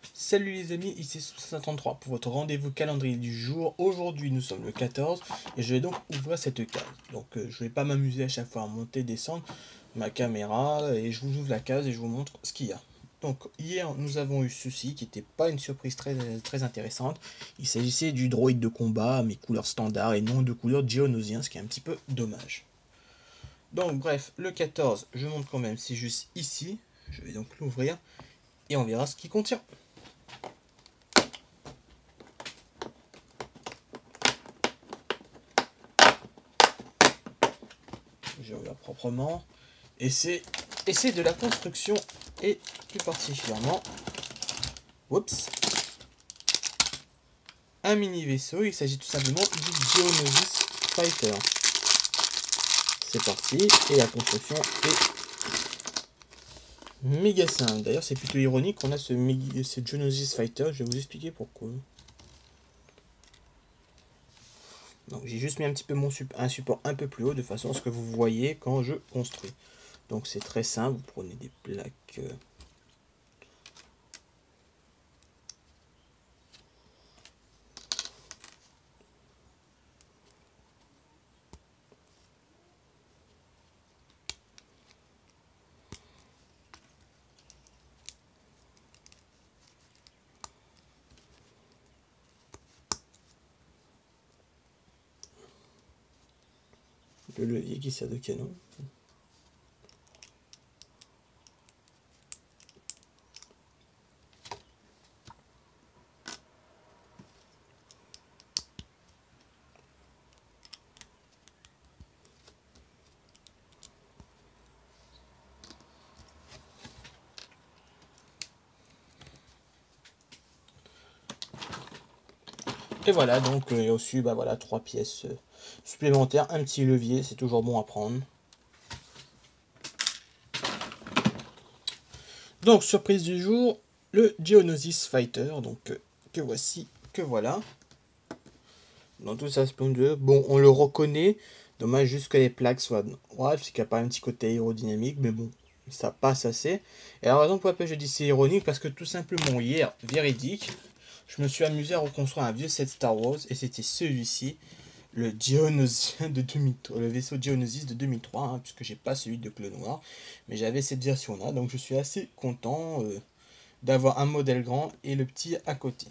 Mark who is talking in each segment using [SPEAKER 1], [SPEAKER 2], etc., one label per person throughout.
[SPEAKER 1] Salut les amis, ici 533 pour votre rendez-vous calendrier du jour. Aujourd'hui nous sommes le 14 et je vais donc ouvrir cette case. Donc je vais pas m'amuser à chaque fois à monter, descendre ma caméra et je vous ouvre la case et je vous montre ce qu'il y a. Donc hier nous avons eu ceci qui n'était pas une surprise très intéressante. Il s'agissait du droïde de combat à mes couleurs standards et non de couleurs Geonosiens, ce qui est un petit peu dommage. Donc bref, le 14, je montre quand même, c'est juste ici. Je vais donc l'ouvrir et on verra ce qu'il contient. Je regarde proprement. Et c'est de la construction et plus particulièrement, oups, un mini vaisseau. Il s'agit tout simplement du Geonosis Fighter. C'est parti et la construction est méga simple. D'ailleurs, c'est plutôt ironique qu'on a ce Geonosis Fighter. Je vais vous expliquer pourquoi. Donc j'ai juste mis un petit peu un support un peu plus haut de façon à ce que vous voyez quand je construis. Donc c'est très simple, vous prenez des plaques le levier qui sert de canon. Et voilà, donc il y a aussi voilà, 3 pièces supplémentaires, un petit levier, c'est toujours bon à prendre. Donc surprise du jour, le Geonosis Fighter, donc que voici, que voilà. Dans toute sa splendeur, bon on le reconnaît, dommage juste que les plaques soient droites, parce qu'il y a pas un petit côté aérodynamique, mais bon, ça passe assez. Et la raison pour laquelle je dis c'est ironique, parce que tout simplement hier, véridique, je me suis amusé à reconstruire un vieux set Star Wars, et c'était celui-ci, le Geonosien de 2003, le vaisseau Geonosis de 2003, hein, puisque j'ai pas celui de Clone Noir, mais j'avais cette version-là, donc je suis assez content d'avoir un modèle grand et le petit à côté.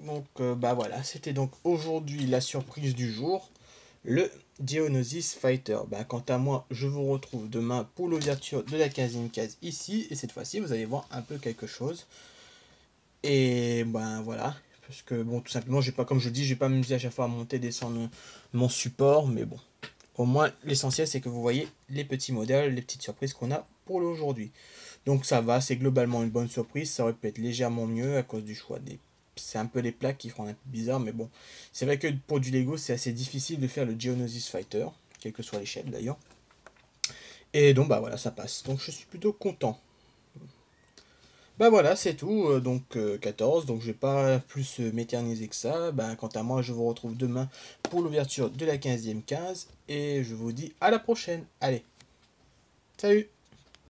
[SPEAKER 1] Donc voilà, c'était donc aujourd'hui la surprise du jour, le Geonosis Fighter. Quant à moi, je vous retrouve demain pour l'ouverture de la 15e case ici, et cette fois-ci, vous allez voir un peu quelque chose. Et voilà, parce que bon, tout simplement, j'ai pas, comme je dis, je vais pas m'amuser à chaque fois à monter, descendre mon support, mais bon, au moins l'essentiel c'est que vous voyez les petits modèles, les petites surprises qu'on a pour aujourd'hui. Donc ça va, c'est globalement une bonne surprise, ça aurait pu être légèrement mieux à cause du choix des... C'est un peu les plaques qui font un peu bizarre, mais bon, c'est vrai que pour du Lego c'est assez difficile de faire le Geonosis Fighter, quelle que soit l'échelle d'ailleurs. Et donc voilà, ça passe, donc je suis plutôt content. Voilà, c'est tout, donc 14, donc je vais pas plus m'éterniser que ça. Quant à moi, je vous retrouve demain pour l'ouverture de la 15e case, et je vous dis à la prochaine. Allez, salut!